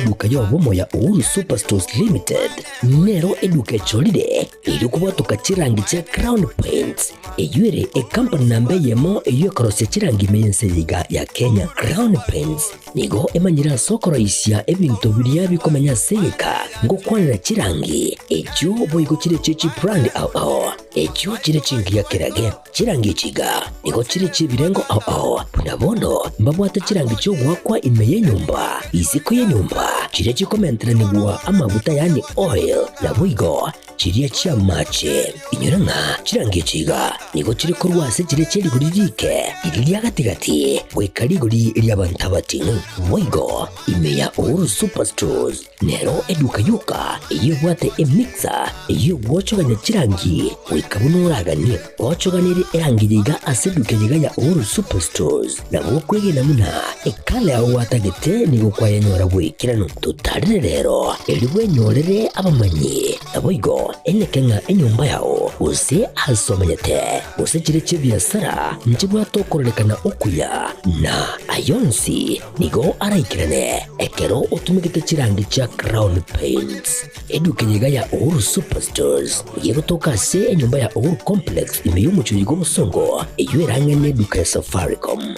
eduka yobomo ya Uhuru Superstores Limited nero eduka cholide ili kubatuka chirangi cha Crown Paints eyure company nambe yemo eyo korose chirangi meyense yiga ya Kenya. Crown Paints nigo emanyira sokoro isya ebintu biriya bikomanya seka ngo kwanira chirangi echo boyigo chire chichi brand ao echo chire chingi ya kirage chirangi chiga nigo chire chibirengo ao punabono mbabwata chirangi cyo gwakwa imeye nyumba iziko ye nyumba chire chikomentera nigwa amavuta yani oil na bwigo chiriya chia mache inyoranga chirangi chiga nigo chire kurwase chire chiri guririke iriya gatigati wekari guri iriya bantabati bwigo imeya Uhuru Superstores nero eduka yuka iyo bwate emixer iyo gwochoganya chirangi wikabunuragani gwochoganire erangi yiga aseduke yiga ya Uhuru Superstores na gwokwege namuna ekale aho watagete nigo kwayanyora bwikirano tutarire rero eliwe nyorere abamanyi aboigo enekenga enyumba yao use asomanyete use chire chibiasara nchibwa tokorelekana okuya na ayonsi nigo araikirane ekero utumikite chirangi cha Crown Paints eduke yiga ya Uhuru Superstores yego tokase enyumba ya Uhuru Complex imeyumucho yigo musongo eyuerange neduka ya Safaricom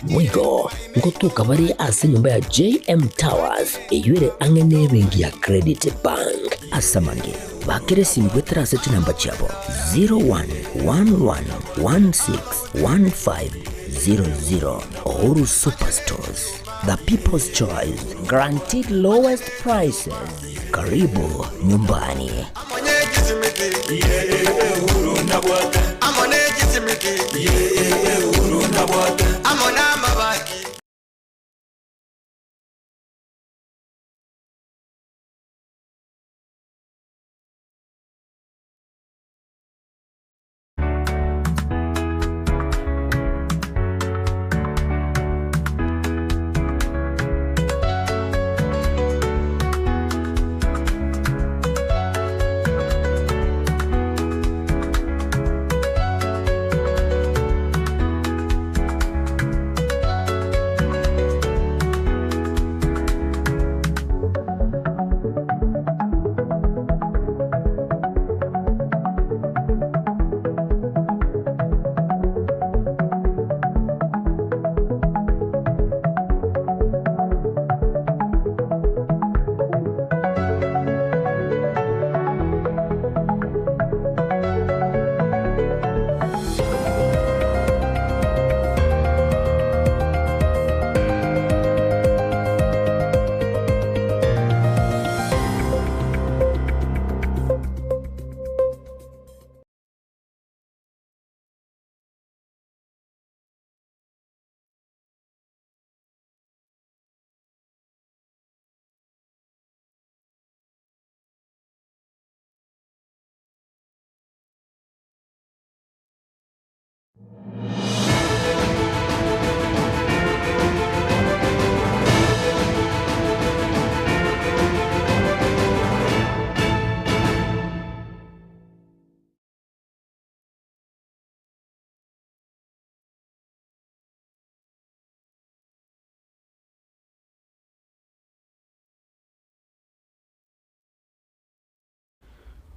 mwigo ngotuka bari ase nyumba ya JM Towers eyuere angene bengi ya Credit Bank asamange bakere simbwetera seti namba chabo 0111161500 Uhuru Superstores, the people's choice, guaranteed lowest prices. Karibu nyumbani.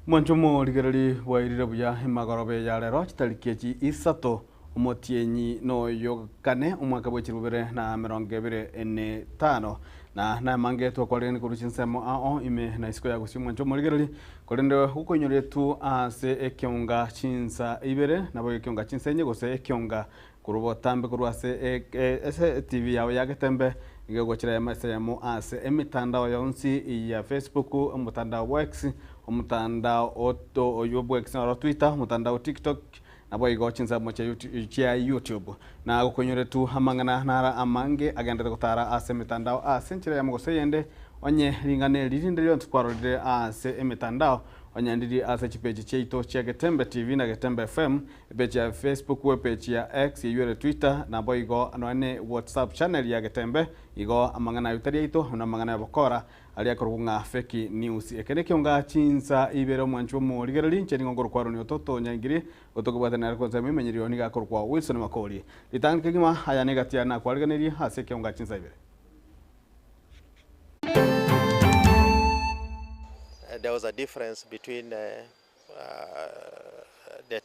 Mwanchomo ligerali wairira buya imagorobe ya lero chitariki isato omotienyi no yogane umwaka bwa 2025 na mange to kwaleni ku Chinsa ao ime na isiko ya gusimu Mwanchomo ligerali kolende huko nyoretu ase Ekeonga Chinsa Ibere nabo Ekeonga Chinsa nye gose Ekeonga kurubo tambe kurwase ese TV yawe ya Getembe igego chira ya masa ya mo ase emitandao yonsi ya Facebook umutandao wa X umutandao Oto oyobo X na Twitter umutandao TikTok nabo igo Chinsa mo cha YouTube na gukonyore tu hamangana nara amange agenda gutara ase emitandao ase chira ya mugose yende onye lingane lirinde lyo ntwarode ase emitandao onyandiri ase chipeji cheito cha Getembe TV na Getembe FM page ya Facebook page ya X yure Twitter na boigo anone WhatsApp channel ya Getembe igo amangana yutari ito na amangana yabokora ali akorunga fake news Ekeonga Chinsa Ibere Mwanchomo ligerali ncheni ngongoro kwaro ni Ototo nyangiri otokubata na rekonza mimenyiri ni gakoro kwa Wilson Makoli litanga kigima haya negatia na kwaliganiri ase Ekeonga Chinsa Ibere there was a difference between the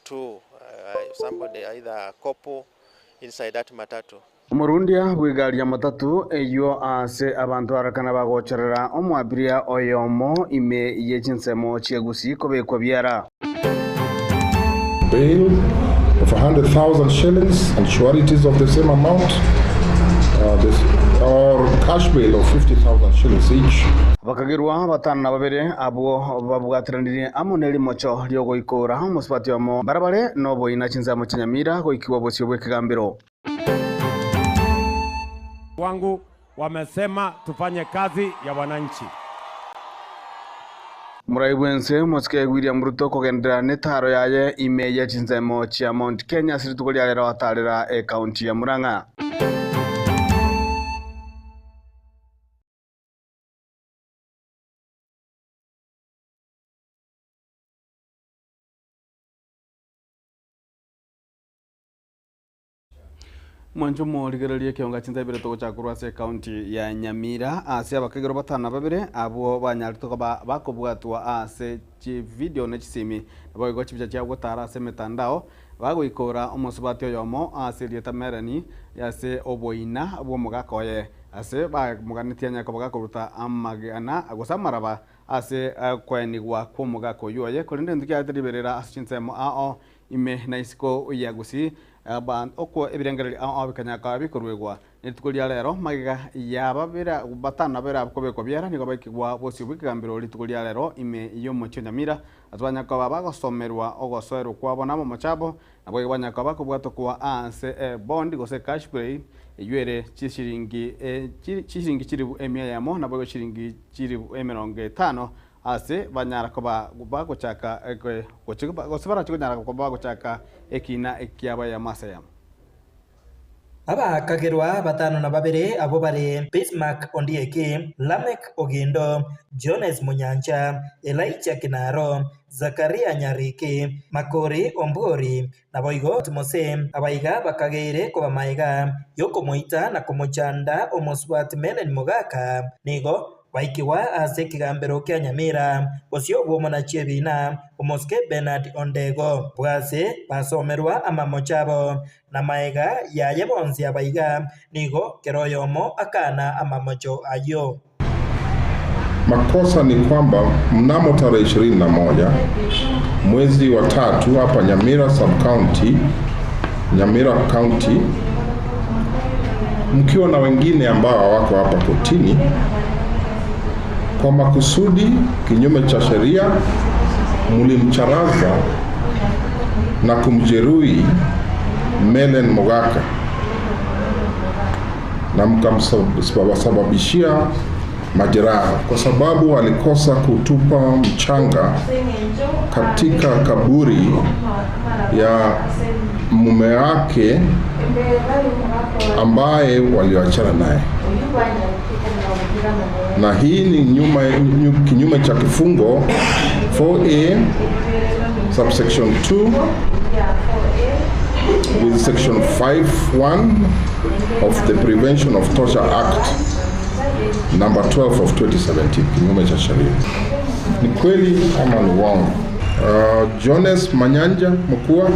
two, somebody, either a couple inside that matatu. Murundia wigaria matatu eyo ase abantu arakana bagocherera omwabiria oyomo ime yechinsemo chiegusi kobekwa biara. Bail of 100,000 shillings and sureties of the same amount, or cash bail of 50,000 shillings each. Bakagirwa batana na babere abo babugatiranire amoneli mocho ryo goikora musipati omo barabare no boina Chinsa mu Nyamira goikiwa bosio bwekigambiro. Wangu wamesema tufanye kazi ya wananchi. Muraibwense Mosque William Ruto kogendera netaro yaye ime ya Chinsa mo chia Mount Kenya sirituko lya lero atarira county ya Murang'a. Mwanjo morigereria Ekeonga Chinsa Ibere togo chakurwa se county ya Nyamira ase abakagero batana babere abo banyarito bakobwatwa ase chi video ne chisimi bago chibicha cha gutara ase metandao bagoikora omusubati oyomo ase lieta merani yase oboina abo mugakoye ase ba muganitia nyako bagakuruta amagana agosamaraba ase kwenigwa kwa mugako yoye kolinde ndiki atiriberera ase Chinsa mo ao ime naisiko yagusi ban okwo ebirengereri abikanyaka bikorwegwa nitukulia lero magiga yababira batana bera kobeko biara nigo bakigwa bosi bwikambiro litukulia lero ime iyo mocho Nyamira atwanya kwa bagosomerwa ogosoero kwa bonamo machabo nabo ibanya kwa bakobwato kwa ase bond gose cash play iyere chishiringi chiribu emia yamo nabo chishiringi chiribu 50 ase banyara koba bagochaka gochika gosibara chikunyara koba bagochaka ekina ekiaba ya masayam. Abakagerwa batano na babere abo bare Bismarck Ondieki, Lamek Ogindo, Jones Munyanja, Elijah Kinaro, Zakaria Nyariki, Makori Ombori, Naboigo Timose, abaiga bakagere kwa maiga, Yoko Moita na Komochanda Omoswat Menen Mogaka, Nigo Waikiwa ase kigambero kya Nyamira osio bomona chebina Omoske Bernard Ondego bwase basomerwa amamochabo na maega ya yebonzi abaiga nigo keroyomo akana amamocho ayo. Makosa ni kwamba mnamo tarehe 21 mwezi wa 3 hapa Nyamira sub county, Nyamira county, mkiwa na wengine ambao wako hapa kotini kwa makusudi kinyume cha sheria mlimcharaza na kumjeruhi Melen Mogaka na mkamsababishia majeraha kwa sababu alikosa kutupa mchanga katika kaburi ya mume wake ambaye waliachana naye. Na hii ni kinyume cha kifungo 4A subsection 2 with section 5(1) of the Prevention of Torture Act number 12 of 2017, kinyume cha sheria. Ni kweli ama ni uongo? Jones Manyanja Mkua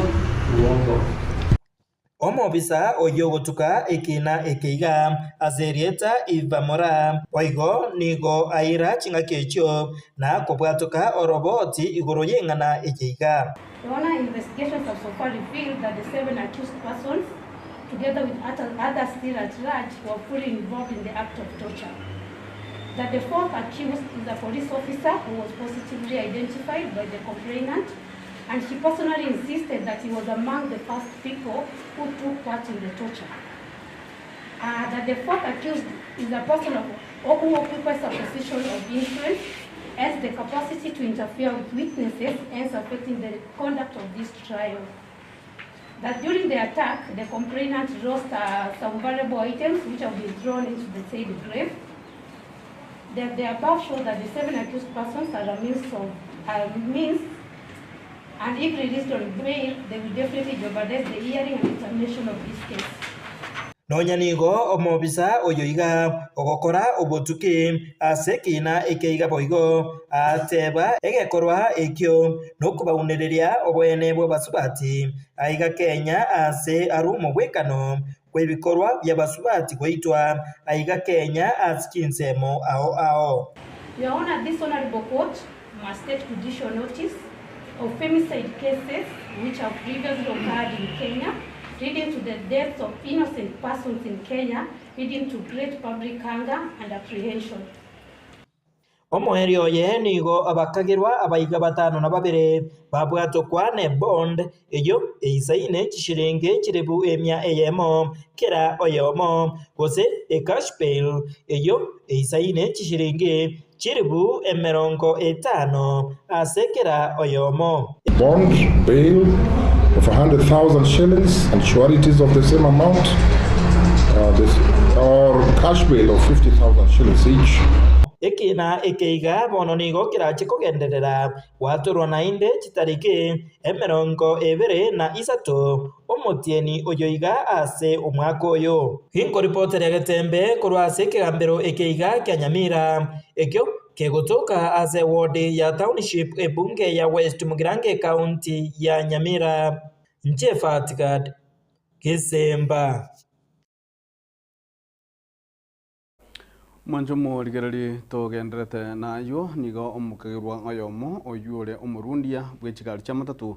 Omobisa oyogotuka ekina ekeiga azerieta ivamora oigo nigo aira chingakecho na kobwatuka oroboti igoro yengana ekeiga. The investigations have so far revealed that the 7 accused persons, together with others still at large, were fully involved in the act of torture. That the 4th accused is a police officer who was positively identified by the complainant, and he personally insisted that he was among the first people who took part in the torture. That the 4th accused is a person who occupies a position of influence, has the capacity to interfere with witnesses, hence affecting the conduct of this trial. That during the attack, the complainant lost some valuable items which have been thrown into the said grave. That the above show that the 7 accused persons are a means, and if released on bail, they will definitely jeopardize the hearing and determination of this case. nonyanigo omobisa oyoiga ogokora obotuki asekina ekeiga boigo ateba egekorwa ekio nokubaunereria obwene bw'abasubati aiga Kenya ase arumo bwekano bw'ebikorwa by'abasubati gwaitwa aiga Kenya ase chinsemo ao. Your Honor, this honorable court must take judicial notice of femicide cases which have previously occurred in Kenya, leading to the deaths of innocent persons in Kenya, leading to great public anger and apprehension. Omoheri oye nigo abakagirwa abaiga batano na babere babwatokwa ne bond eyo eisaine chishiringe chirebu emia eyemo kera oyomo gose cash bail eyo eisaine chishiringe chirebu emerongo etano asekera oyomo. Bond bail of 100,000 shillings and sureties of the same amount, or cash bail of 50,000 shillings each. Ekina ekeiga bono nigo kirache kugenderera waturwa na inde chitariki emerongo ebere na isato omotieni oyoiga ase omwaka oyo. Hinko reporter ya Getembe korwa ase kegambero ekeiga kya Nyamira ekyo kegotoka ase ward ya township ebunge ya West Mugirange county ya Nyamira. Nchefatgad Kisemba. Mwanjo morigereri togenderete nayo nigo omukagirwa oyomo oyure omurundia bwechigari cha matatu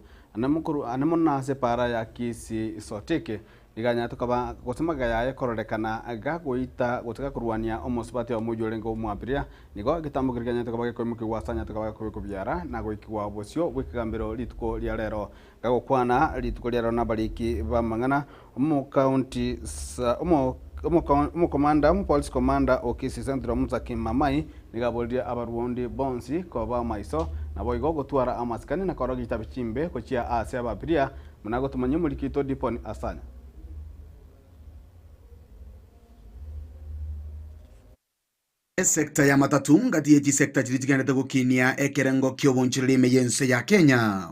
anemonase para ya Kisii soteke iganya tukaba gosemaga yaye kororekana gagoita goteka kurwania omosubati omujure ngo mwapiria nigo gitambukiriganya tukaba gekoimuki wasanya tukaba kubiara na goikiwa bosio bwikigambiro lituko lia rero gagokwana lituko lia rona bariki bamangana omo county police commander okisi central Muzaki Mamai nigaboldia abarundi bonsi koba maiso na boigo gotwara amaskani na korogi tabichimbe kochia ase abapiria munago tumanyo mulikito diponi asanya. Sekta ya matatu ngati yechi sekta chirichiganete gukinia ekerengo kyobonchirime yense ya Kenya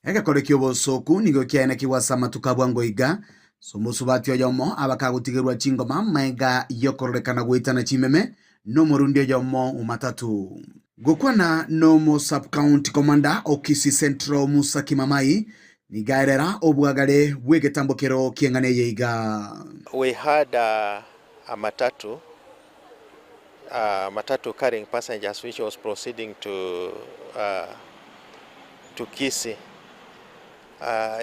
egakore kyobosoku nigo kiana kiwasa matukabwa ngoiga somusubati oyomo abakagutigirwa chingoma maiga yokorekana gwitana chimeme no murundi oyomo umatatu gukwana no sub county commander okisi central Muzaki Mamai nigaerera obwagare bwegetambukero kiengane yeiga. We had a matatu carrying passengers which was proceeding to Kisii.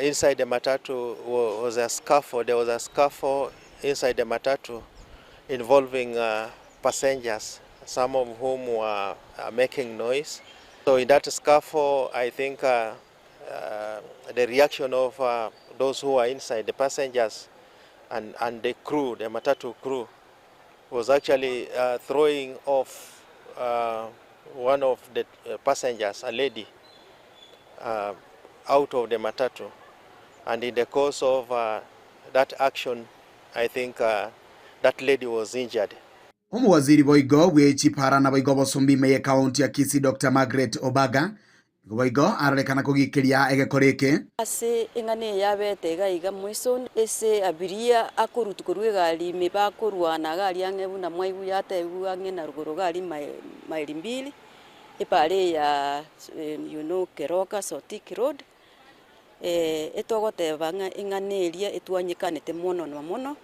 Inside the matatu was a scuffle. There was a scuffle inside the matatu involving passengers, some of whom were making noise. So in that scuffle, I think the reaction of those who are inside, the passengers and the crew, the matatu crew, was actually throwing off one of the passengers, a lady, out of the matatu, and in the course of that action, I think that lady was injured. Waziri boigo wechi para na boigo bosombi meye county ya Kisii Dr. Margaret Obaga boigo arekana kugikiria egekoreke ase engane yabete gaiga mwiso ese abiria akurutukurwe gali mebakorwana gali angebu na mwaibu yate ange na rugoro gali maili mbili epale ya Keroka Sotik Road etogoteba engane eria etwanyikanete mono na mono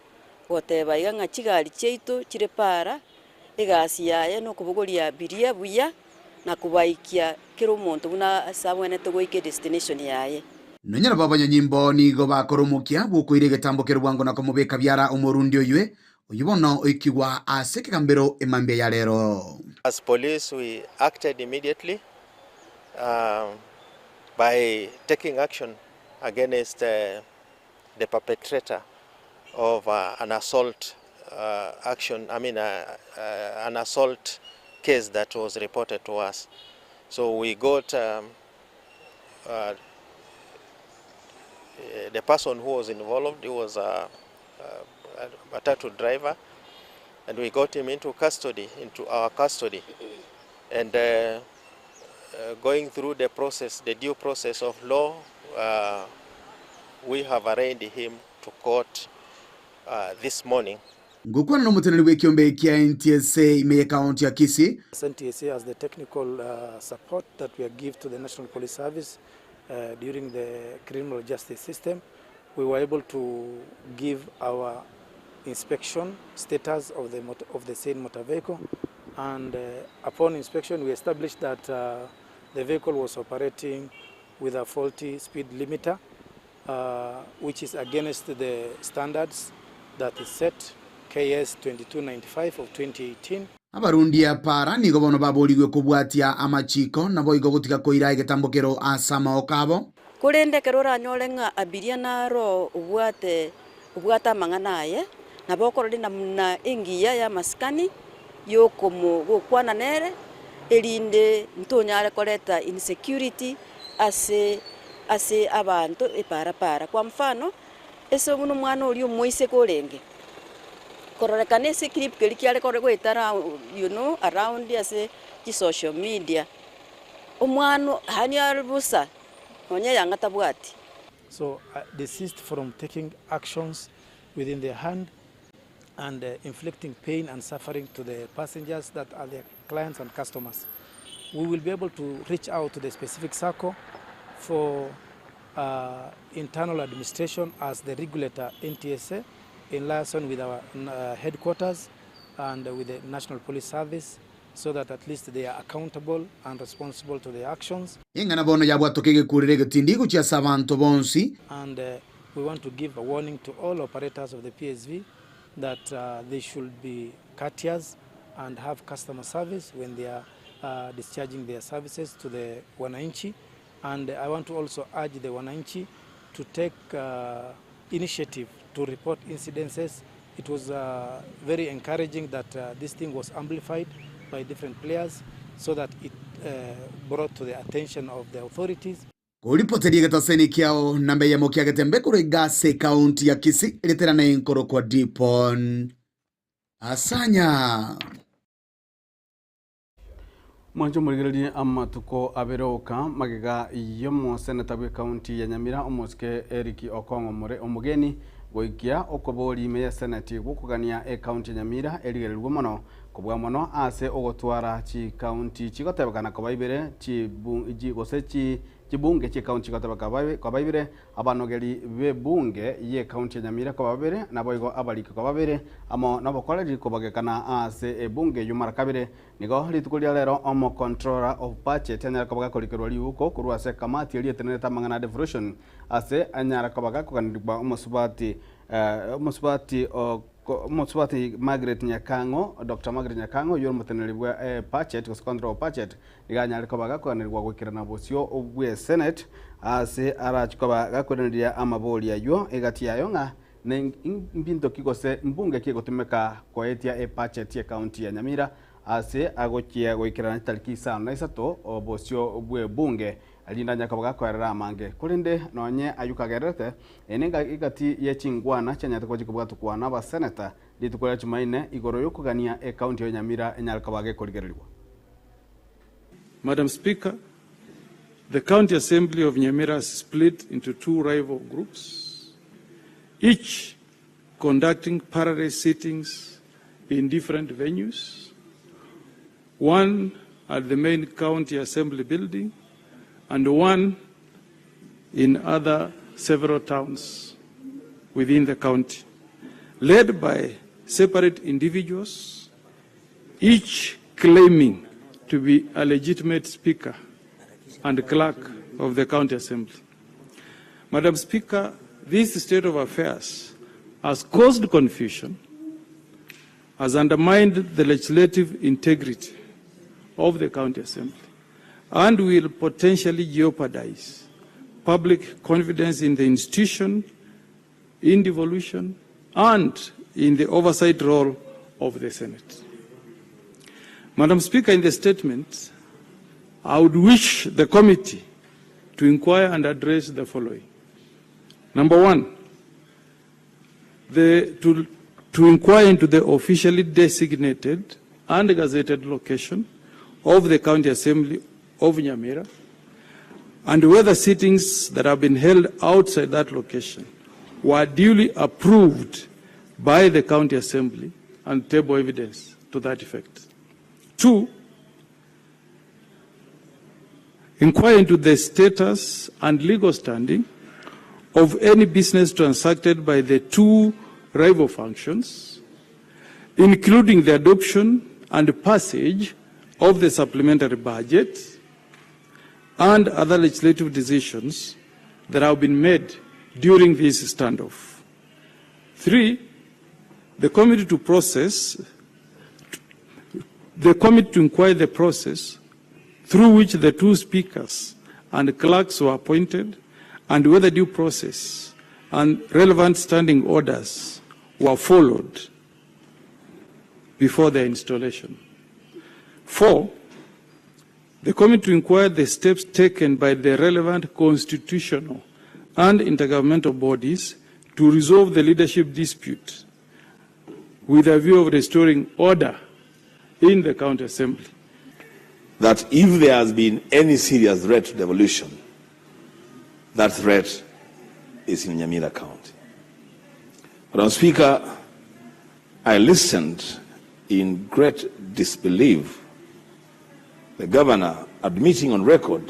goteba iga chigali cheitu chire para egasi yaye no kubugoria abiria buya na kubaikia kiro muntu buna sabwene togoike destination yaye nonyera babanyanyimbo nigo bakoromukia bukoire getambukero bwango na komubeka byara umurundi oywe oyibono oikiwa ase kigambero emambe ya lero. As police, we acted immediately by taking action against the perpetrator of an assault an assault case that was reported to us. So we got the person who was involved. He was a matatu driver, and we got him into our custody, and going through the process, the due process of law, we have arraigned him to court this morning. Ngukwana no muteneri w'ekiombe kia NTSA imeye kaunti ya Kisii. NTSA has the technical support that we give to the National Police Service during the criminal justice system. We were able to give our inspection status of the same motor vehicle, and upon inspection we established that the vehicle was operating with a faulty speed limiter, which is against the standards that is set KS 2295 of 2018. Abarundi apara nigo bono baboligwe kubwatia amachiko nabo igo gutika koira igetambokero asama okabo kurende kerora nyolenga abiria naro ubwata manganaye nabo korodi na ingiya ya maskani yokomo gukwana nere elinde ntonyale koleta insecurity ase abantu para kwa mfano eso buno mwana uri umwise kolenge kororekane se clip kelikiale koregwetara around ase social media umwana hani arubusa onye yangatabwati. So desist from taking actions within their hand and inflicting pain and suffering to the passengers that are their clients and customers. We will be able to reach out to the specific circle for internal administration as the regulator NTSA in liaison with our headquarters and with the National Police Service, so that at least they are accountable and responsible to their actions. Ingana bono yabwatokege kurire getindigo chia sabanto bonsi. And we want to give a warning to all operators of the PSV that they should be courteous and have customer service when they are discharging their services to the wananchi. And I want to also urge the wananchi to take initiative to report incidences. It was very encouraging that this thing was amplified by different players so that it brought to the attention of the authorities. Kuripoteri getaseni kiao nambe ya mokia Getembe kurigase kaunti ya Kisii iletera na inkoro kwa dipon asanya Mwanjo murigiriri amatuko aberoka magega yomo seneta bwe kaunti ya Nyamira omoske Ekeonga more omugeni goikia okobori me seneti gukugania kaunti ya Nyamira erigererwa mono kubwa mono ase ogotwara chi kaunti chigotebekana kwa Ibere chi gosechi chibunge chi kaunti gotebeka kwa Ibere abanogeri be bunge ye kaunti ya Nyamira kwa Ibere naboigo abalike kwa Ibere amo nabokoleri kobagekana ase bunge yumara kabire nigo litukulia lero omo controller of budget anyara kabaga kolikero liuko kurwa se kamati elieteneta mangana devolution ase anyara kabaga koganirwa omusubati Margaret Nyakango, Dr. Margaret Nyakango, yoro mutenelibwa budget was control budget iganya kabaga koganirwa gwikirana bosio obwe senate ase arachikobaga kodanira amaboli ayo egati yayo nga mbinto kigose mbunge kigotumeka koetia budget ya county ya Nyamira ase agokia gwikirana tariki 5 obosio obwe bunge alinda nyakabaga kwerera mange kulinde nonye ayukagerete enenga igati yechingwana chanyata kujikubwa tukwana ba senator litukola chumaine igoro yokugania county ya Nyamira enyalkabage koligererwa. Madam Speaker, the County Assembly of Nyamira is split into two rival groups, each conducting parallel sittings in different venues, one at the main County Assembly building and one in other several towns within the county, led by separate individuals, each claiming to be a legitimate speaker and clerk of the county assembly. Madam Speaker, this state of affairs has caused confusion, has undermined the legislative integrity of the county assembly, and will potentially jeopardize public confidence in the institution, in devolution, and in the oversight role of the Senate. Madam Speaker, in the statement, I would wish the committee to inquire and address the following. Number one, to inquire into the officially designated and gazetted location of the County Assembly of Nyamira, and whether sittings that have been held outside that location were duly approved by the County Assembly and table evidence to that effect. 2, inquire into the status and legal standing of any business transacted by the 2 rival functions, including the adoption and passage of the supplementary budget and other legislative decisions that have been made during this standoff. 3, the committee to inquire the process through which the 2 speakers and clerks were appointed and whether due process and relevant standing orders were followed before their installation. 4, the committee to inquire the steps taken by the relevant constitutional and intergovernmental bodies to resolve the leadership dispute with a view of restoring order in the County Assembly. That if there has been any serious threat to devolution, that threat is in Nyamira County. Madam Speaker, I listened in great disbelief the governor admitting on record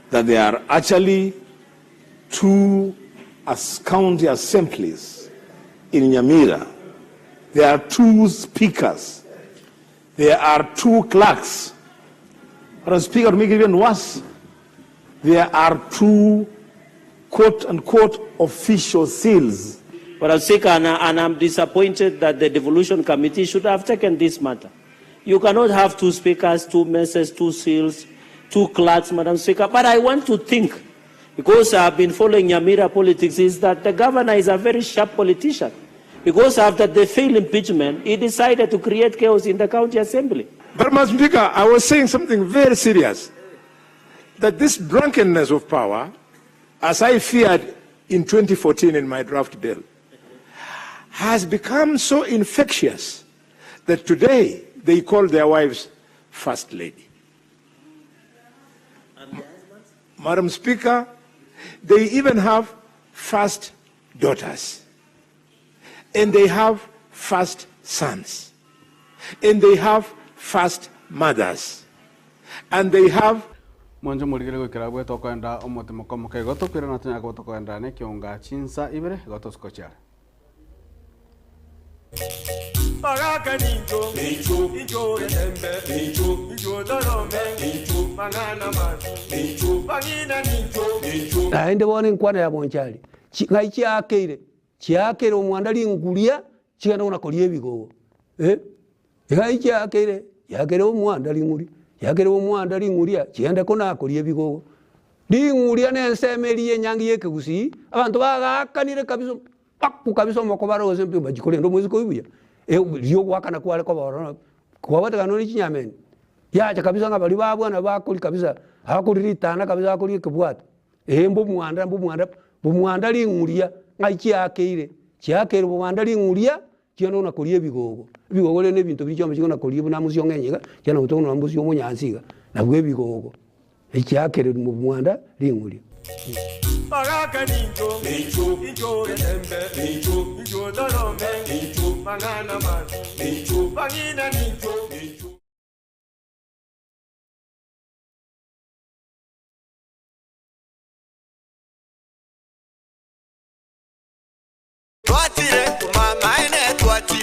that there are actually 2 county assemblies in Nyamira. There are 2 speakers. There are 2 clerks. Madam Speaker, to make it even worse, there are 2 quote-unquote official seals. Madam Speaker, and I'm disappointed that the devolution committee should have taken this matter. You cannot have 2 speakers, 2 messes, 2 seals, 2 clerks, Madam Speaker. But I want to think, because I've been following Nyamira politics, is that the governor is a very sharp politician. Because after the failed impeachment, he decided to create chaos in the county assembly. But Madam Speaker, I was saying something very serious. That this drunkenness of power, as I feared in 2014 in my draft bill, has become so infectious that today they call their wives First Lady. Madam Speaker, they even have first daughters. And they have first sons. And they have first mothers. And they have Mwanjo muligire gwikira gwe tokwenda omote mokomoke gotokwira na tunya gotokwenda ne Ekeonga Chinsa Ibere gotoskochara. Pagaka ninjo, ninjo Getembe, ninjo dorome, mangana mazu, pagina ninjo. Aende bone nkwana ya bonchali. Ngai chiakeire omwandali ngulia chigana unakolie bigogo. Ngai chiakeire yakere omwandali nguli. Yakere omwandali ngulia chiganda kona akolie bigogo. Ndi ngulia nensemeliye nyangi yekegusi abantu bagakanire kabiso pakku kabiso mokobaro osempe bajikole ndo mwezi koibuya. Riyo wakana kwale kwa barona kwa wata kanoni chinyameni yacha kabisa ngabali babwana bakuli kabisa hakuliritana kabisa akuli kebwata mbo mwanda lingulia ngaiki yakeire chiakeire mwanda lingulia kiano na kolie bigogo le bintu bichoma chikona kolie buna musyo ngenyega kiana utona musyo munyansiga na bwe bigogo ichiakeire mwanda lingulia. Pagaka ninjo, ninjo Getembe, ninjo dorome, mangana mazu, pagina ninjo.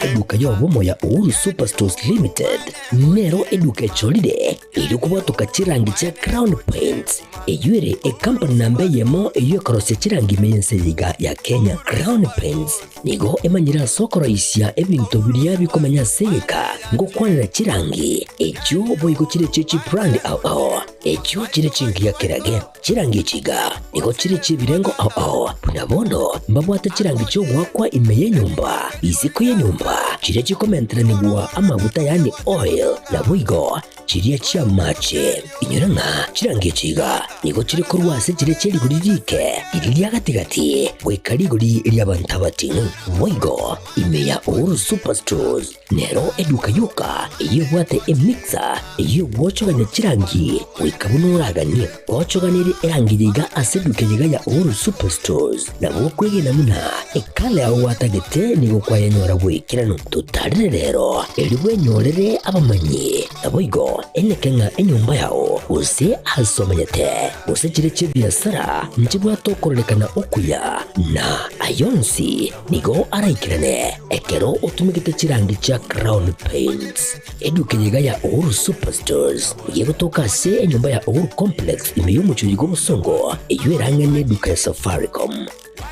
Eduka y'obumo ya Uhuru Superstores Limited nero eduka echolide iri kubatuka chirangi cha Crown Paints eyure company nambe yemo eyokorose chirangi meyense yiga ya Kenya. Crown Paints nigo emanyira sokoro isya ebintu bilia bikomanya seka ngo kwanira chirangi echo boyiko chire chichi brand ao echo chire chingi ya kirage chirangi chiga nigo chire chibirengo ao punabondo mbabwata chirangi cyo gwakwa imeye nyumba iziko ye nyumba chire chikomentera nigwa amavuta yani oil na buigo chiriya chia mache inyuranga chirangi chiga nigo chire korwase chire chiri guririke iriya gatigati wekari guri iriya bantabati buigo imeya Uhuru Superstores nero eduka yuka iyo bwate emixer iyo bwocho ganya chirangi kabunuraganie ochoganiri erangijiga asedukejiga ya Uhuru Superstores na bokwege namuna ekale aho watagete nigo kwayanyora gwikirano tutarire rero elibwe nyorere abamanyi aboigo enekenga enyumba yao use asomanyete use chire biashara njibwa tokorekana okuya na ayonsi nigo araikirane ekero utumikite chirangi cha Crown Paints edukejiga ya Uhuru Superstores yego tokase enyumba ya Uhuru Complex imeyumucho yigo musongo eywerangane duka ya Safaricom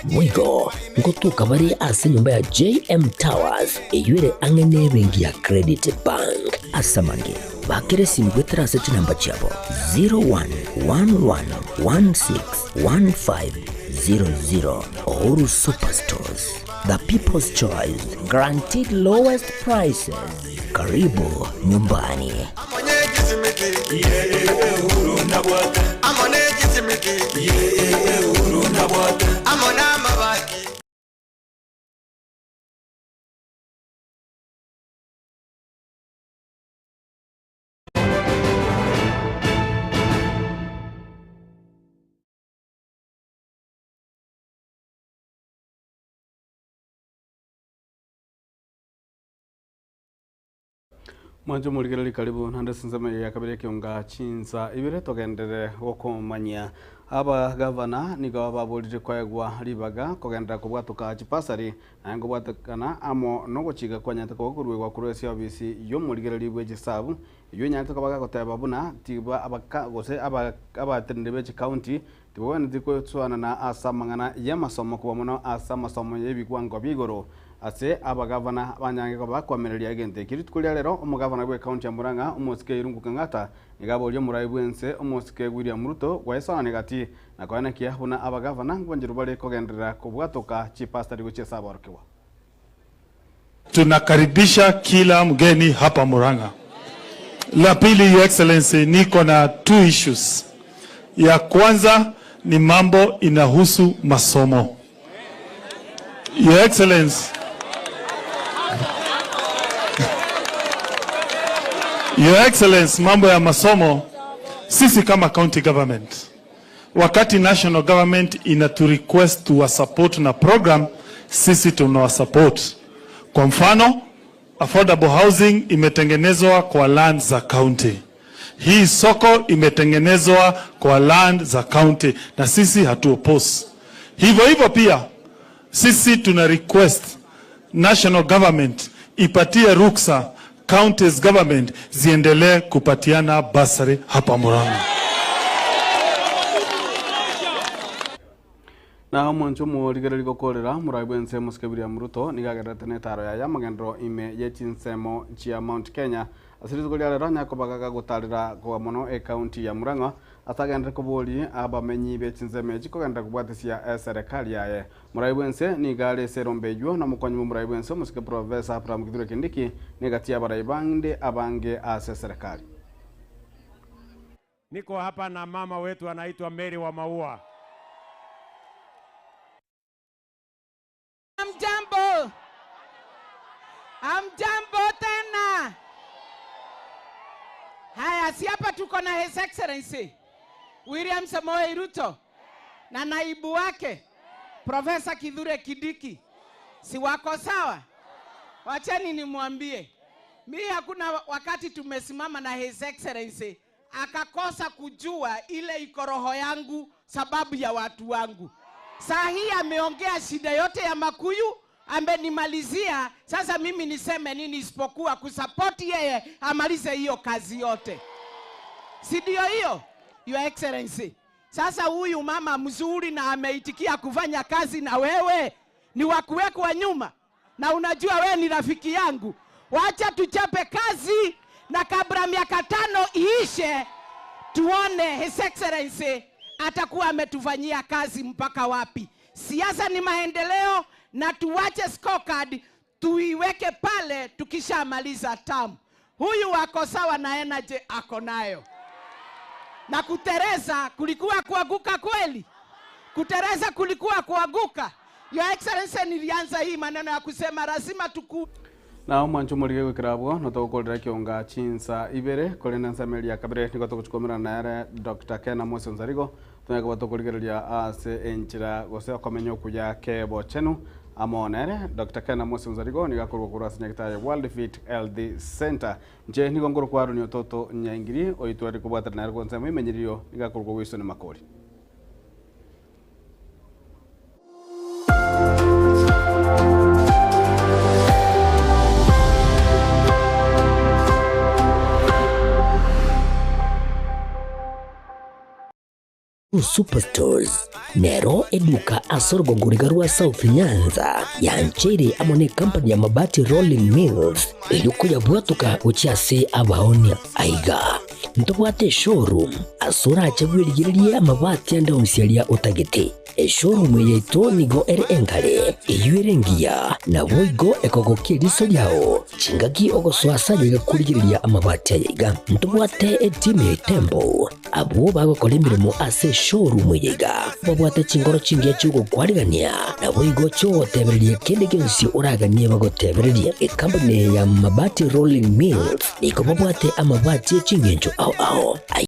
Mwigo ngotuka bari ase nyumba ya JM Towers eyure angene bengi ya Credit Bank asamange bakere simgwetera sechi namba chabo 0111161500 Uhuru Superstores, the people's choice, guaranteed lowest prices. Karibu nyumbani. Mwanjo muligereri karibu nande sinzame ya kabiri Ekeonga Chinsa Ibere togendere okomanya aba governor nigo babolije kwegwa libaga kogendera kubwatuka chipasari nango bwatakana amo no guchiga kwanyata kogurwe gwa kurwesi obisi yo muligereri bwegisabu iyo nyata kabaga koteba buna tiba abaka gose abatende bechi county tibone diko tswana na asamangana yamasomo kubamono asamasomo yebigwango bigoro ase abagavana banyange ko bakwamereria agente kiritkulia rero umugavana gwe county ya Murang'a umosike irunguka ngata nigabo lyo murayibwense umosike William Ruto gwaisana negati na kwana kiahuna abagavana ngwanjiru bale kogendera kubwatoka chipasta ligoche sabarokewa. Tunakaribisha kila mgeni hapa Murang'a. La pili, Your Excellency, niko na two issues. Ya kwanza ni mambo inahusu masomo. Your Excellency, Your Excellency, mambo ya masomo, sisi kama county government, wakati national government inatu request to support na program, sisi tunawa support. Kwa mfano, affordable housing imetengenezwa kwa land za county. Hii soko imetengenezwa kwa land za county na sisi hatuoppose. Hivyo pia, sisi tuna request national government ipatie ruksa counties government ziendelee kupatiana basari hapa Murang'a. Na mwancho muligereri gokorera murayibwense muskebiri Ruto nigageretene taro ya magendro ime yechinsemo chia Mount Kenya asirizgolia rero nyakobaga gutarira kwa mono e county ya Murang'a atagendre kubuli abamenyi bechinseme chikogenda kubwatisia serikali yaye murayibwense nigale serombejo na mukonyi murayibwense muske professor Abraham Kithure Kindiki negatia barayibande abange ase serikali. Niko hapa na mama wetu anaitwa Mary wa Maua. Amjambo tena. Haya, si hapa tuko na His Excellency William Samoei Ruto na naibu wake Professor Kithure Kindiki. Si wako sawa? Wacheni nimwambie. Mimi hakuna wakati tumesimama na His Excellency akakosa kujua ile iko roho yangu sababu ya watu wangu. Saa hii ameongea shida yote ya Makuyu, amenimalizia. Sasa mimi niseme nini isipokuwa kusupport yeye amalize hiyo kazi yote. Si ndio hiyo, Your Excellency? Sasa huyu mama mzuri na ameitikia kufanya kazi na wewe, ni wakuwekwa nyuma. Na unajua wewe ni rafiki yangu. Wacha tuchape kazi na kabla miaka 5 iishe tuone His Excellency atakuwa ametufanyia kazi mpaka wapi. Siasa ni maendeleo na tuwache scorecard tuiweke pale tukishamaliza term. Huyu wako sawa na energy ako nayo. Na kutereza kulikuwa kuaguka kweli? Kutereza kulikuwa kuaguka? Your Excellency, nilianza hii maneno ya kusema lazima na mwancho muri gwikirabwo no tugukorera Ekeonga Chinsa Ibere kuri na Samelia kabere niko tugukomera na Dr. Kena Mose Nzarigo tunyaga tukurigereria ase enchira gose komenyo kuya kebo chenu amonere Dr. Kena Mose Nzarigo ni gakorwa kurasa nyakitaye World Fit Health Center nje ni ngoro kwaru ni Ototo nyangiri oitwari kubwatana na rwo nsema imenyerio ni gakorwa wiso ni makori. Superstores nero eduka asorgo ngurigarua South Nyanza yanchere amone company ya mabati Rolling Mills yuko yabwatuka uchiase abaonia aiga ntobwate showroom asura achagwirigirie amabati anda unsialia utagete showroom yeto nigo enkare eyuerengia na boigo ekogokie riso yao chingaki ogoswasa yegakurigiria amabati aiga ntobwate team tembo abo bagokora imirimo ase showroom yiga babwate chingoro chingia chugo kwarigania na boigo cho tebererie kende gensi uraganie bagotebererie company ya mabati Rolling Mills niko babwate amabati chingenjo ao